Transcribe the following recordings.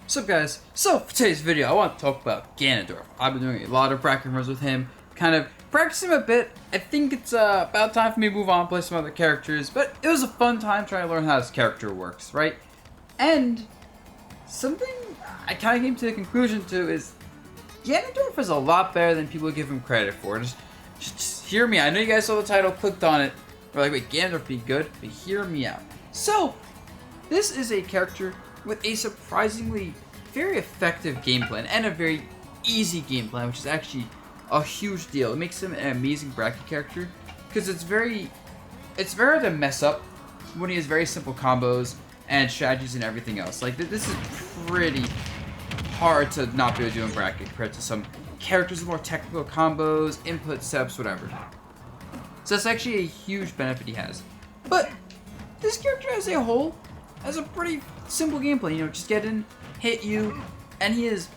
What's up, guys? So for today's video I want to talk about Ganondorf. I've been doing a lot of bracket runs with him, kind of practicing him a bit. I think it's about time for me to move on and play some other characters, but it was a fun time trying to learn how this character works, right? And something I kind of came to the conclusion to is Ganondorf is a lot better than people give him credit for. Just hear me out. I know you guys saw the title, clicked on it, we're like, wait, Ganondorf be good? But hear me out. So, this is a character with a surprisingly very effective game plan and a very easy game plan, which is actually a huge deal. It makes him an amazing bracket character because it's very hard to mess up when he has very simple combos and strategies and everything else. Like, this is pretty hard to not be able to do in bracket compared to some characters with more technical combos, input steps, whatever. So that's actually a huge benefit he has. But this character as a whole has a pretty simple gameplay. You know, just get in, hit you, and he has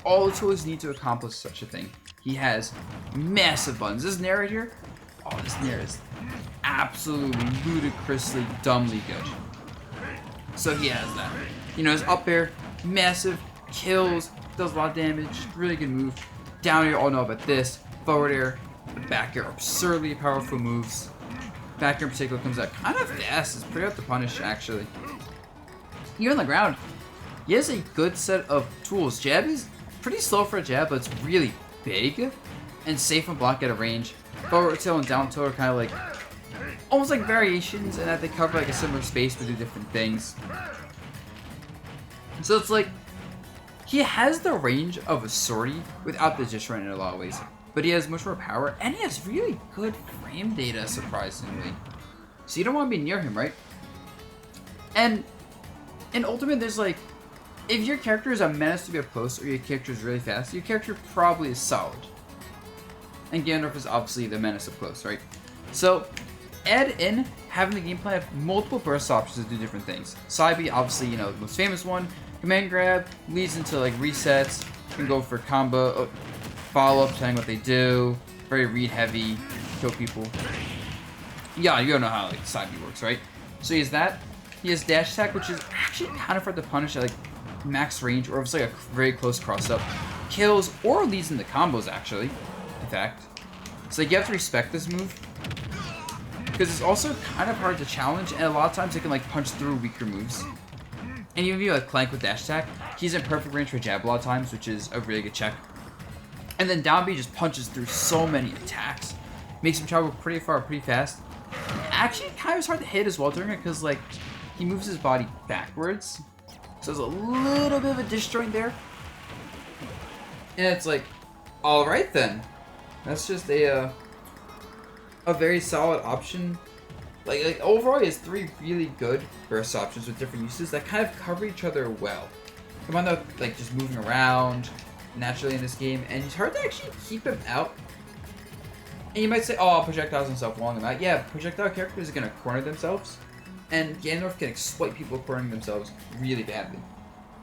all the tools you need to accomplish such a thing. He has massive buttons. This Nair right here, oh, this Nair is absolutely ludicrously dumbly good. So he has that. You know, his up air, massive, kills, does a lot of damage, really good move. Down air, all know about this. Forward air, back air, absurdly powerful moves. Back air in particular comes out kind of fast. It's pretty hard to punish, actually. Here on the ground, he has a good set of tools. Jab is pretty slow for a jab, but it's really big and safe when blocked at a range. Forward tilt and down tilt are kind of like almost like variations in that they cover like a similar space but do different things. So it's like he has the range of a Swordy without the dish run in a lot of ways. But he has much more power, and he has really good frame data, surprisingly. So you don't want to be near him, right? And in Ultimate, there's like, if your character is a menace to be up close, or your character is really fast, your character probably is solid. And Ganondorf is obviously the menace up close, right? So, add in having the game plan of multiple burst options to do different things. Side B, obviously, you know, the most famous one. Command grab leads into like resets. You can go for combo. Follow-up, telling what they do, very read heavy, kill people. Yeah, you don't know how like side B works, right? So he has that. He has dash attack, which is actually kind of hard to punish at like max range, or if it's like a very close cross-up. Kills or leads into combos, actually, in fact. So like, you have to respect this move, because it's also kind of hard to challenge, and a lot of times it can like punch through weaker moves. And even if you like clank with dash attack, he's in perfect range for jab a lot of times, which is a really good check. And then down B just punches through so many attacks. Makes him travel pretty far, pretty fast. Actually, kind of hard to hit as well during it because, like, he moves his body backwards. So there's a little bit of a disjoint there. And it's like, alright then. That's just a very solid option. Like overall, he has three really good burst options with different uses that kind of cover each other well. Come on, though, like, just moving around naturally in this game, and it's hard to actually keep him out. And you might say, oh, projectiles himself long him out. Yeah, projectile characters are going to corner themselves, and Ganondorf can exploit people cornering themselves really badly.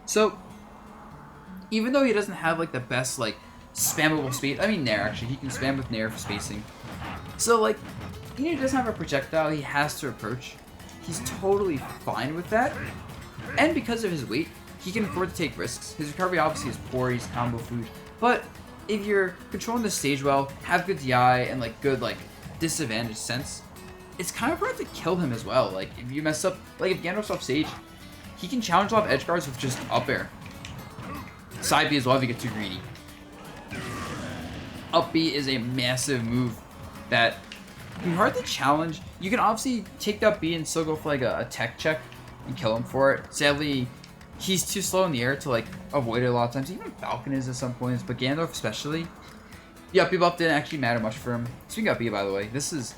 So, even though he doesn't have like the best like spammable speed, I mean Nair actually, he can spam with Nair for spacing. So like, he doesn't have a projectile he has to approach. He's totally fine with that, and because of his weight, he can afford to take risks. His recovery obviously is poor, he's combo food. But if you're controlling the stage well, have good DI, and like good like disadvantage sense, it's kind of hard to kill him as well. Like if you mess up, like if Ganondorf's off stage, he can challenge a lot of edge guards with just up air. Side B as well if you get too greedy. Up B is a massive move that can be hard to challenge. You can obviously take the up B and still go for like a tech check and kill him for it. Sadly, he's too slow in the air to like avoid it a lot of times. Even Falcon is at some points, but Ganondorf especially. The up B buff didn't actually matter much for him. Speaking of up B, by the way, this is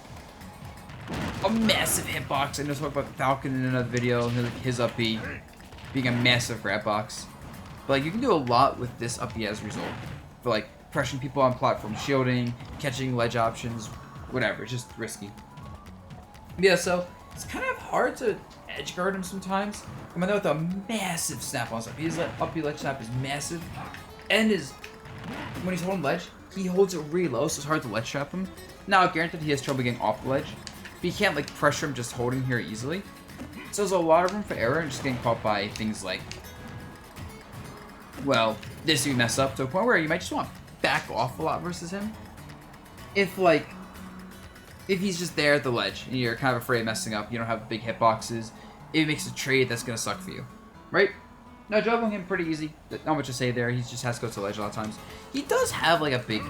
a massive hitbox. I know I talked about Falcon in another video, his up B being a massive grab box. But like, you can do a lot with this up B as a result. For like pressuring people on platform, shielding, catching ledge options, whatever. It's just risky. Yeah, so it's kind of hard to edge guard him sometimes. I mean, with a massive snap on stuff. His up B ledge snap is massive, and when he's holding ledge, he holds it really low, so it's hard to ledge trap him. Now, granted, he has trouble getting off the ledge, but you can't like pressure him just holding here easily. So there's a lot of room for error and just getting caught by things like well, this you mess up to a point where you might just want to back off a lot versus him. If, like, if he's just there at the ledge and you're kind of afraid of messing up, you don't have big hitboxes, it makes a trade that's going to suck for you, right? Now, juggling him pretty easy. Not much to say there. He just has to go to the ledge a lot of times. He does have, like, a big,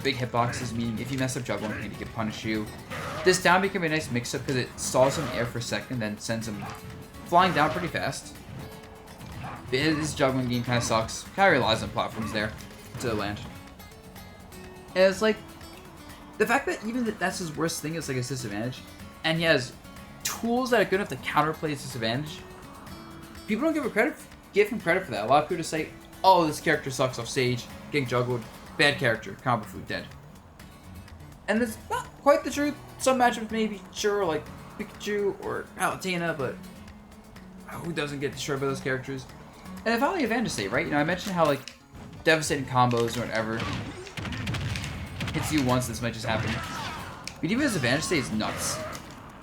big hitboxes, meaning if you mess up juggling him, he can punish you. This down B can be a nice mix-up because it stalls him in air for a second, then sends him flying down pretty fast. His juggling game kind of sucks. Kind of relies on platforms there to land. And it's like, the fact that even that's his worst thing is like his disadvantage, and he has tools that are good enough to counterplay his disadvantage. People don't give him credit for that. A lot of people just say, "Oh, this character sucks off stage, getting juggled, bad character, combo food, dead." And that's not quite the truth. Some matchups maybe, sure, like Pikachu or Palutena, but who doesn't get destroyed by those characters? And if only advantage state, right? I mentioned how like devastating combos or whatever hits you once, this might just happen. But even his advantage state is nuts.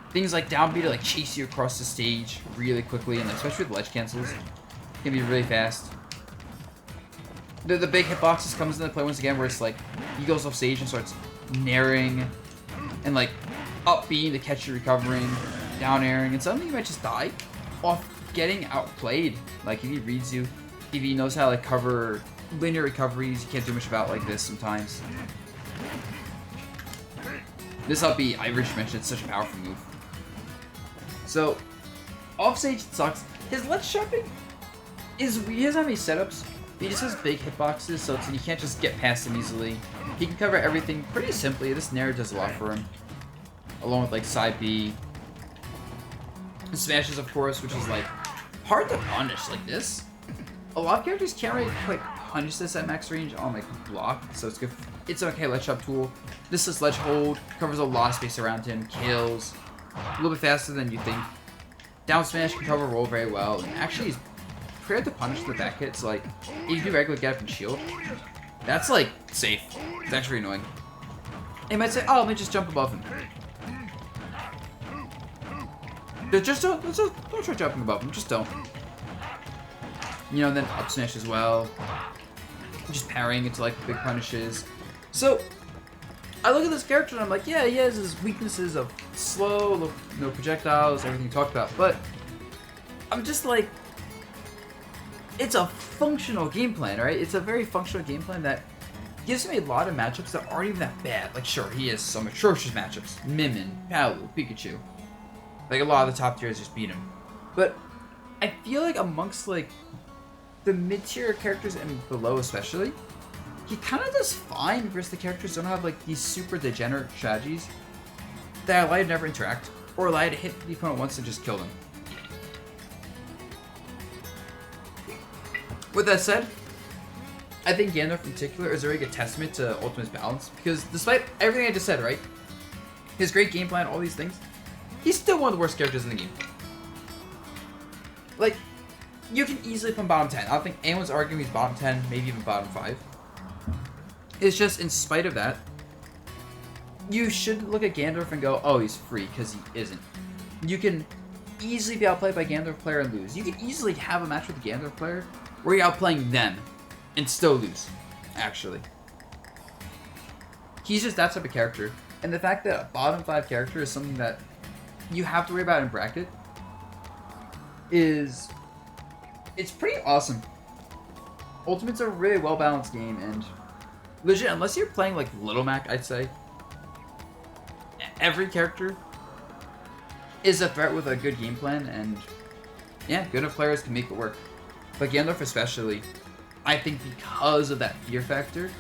Things like down B to like chase you across the stage really quickly, and especially with ledge cancels, can be really fast. The big hitboxes comes into play once again, where it's like he goes off stage and starts naring and like up B to catch you recovering, down airing, and suddenly you might just die off getting outplayed. Like if he reads you, if he knows how to like cover linear recoveries, you can't do much about like this sometimes. This up B, Irish mentioned, it's such a powerful move. So, offstage it sucks. His ledge jumping is, he doesn't have any setups. He just has big hitboxes, so you can't just get past him easily. He can cover everything pretty simply. This Nair does a lot for him, along with like side B. And smashes, of course, which is like hard to punish like this. A lot of characters can't really quite punish this at max range on like block, so it's good. It's an okay ledge up tool. This is ledge hold, covers a lot of space around him, kills a little bit faster than you think. Down smash can cover roll very well, and actually he's pretty hard to punish the back hit. So like, if you do regular get up and shield, that's like safe. It's actually annoying. You might say, oh, let me just jump above him. Just don't try jumping above him. Just don't. And then up smash as well. Just parrying into like big punishes. So I look at this character and I'm like, yeah, he has his weaknesses of slow, no projectiles, everything you talked about. But I'm just like, it's a functional game plan, right? It's a very functional game plan that gives me a lot of matchups that aren't even that bad. Like, sure, he has some atrocious matchups. Mimin, Palu, Pikachu. Like, a lot of the top tiers just beat him. But I feel like amongst, like, the mid-tier characters and below especially, he kind of does fine versus the characters don't have, like, these super degenerate strategies that allow you to never interact, or allow you to hit the opponent once and just kill them. With that said, I think Ganondorf in particular is a very good testament to Ultimate's balance, because despite everything I just said, right, his great game plan, all these things, he's still one of the worst characters in the game. Like, you can easily put him bottom 10. I don't think anyone's arguing he's bottom 10, maybe even bottom 5. It's just, in spite of that, you should look at Ganondorf and go, oh, he's free, because he isn't. You can easily be outplayed by a Ganondorf player and lose. You can easily have a match with a Ganondorf player where you're outplaying them and still lose, actually. He's just that type of character. And the fact that a bottom 5 character is something that you have to worry about in bracket it's pretty awesome. Ultimate's a really well-balanced game, and legit, unless you're playing like Little Mac, I'd say, every character is a threat with a good game plan, and yeah, good enough players can make it work. But Ganondorf especially, I think because of that fear factor,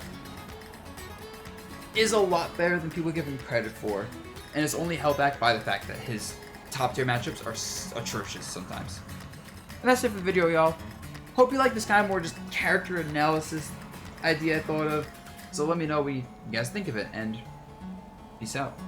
is a lot better than people give him credit for, and it's only held back by the fact that his top tier matchups are atrocious sometimes. And that's it for the video, y'all. Hope you like this kind of more just character analysis idea I thought of. So let me know what you guys think of it, and peace out.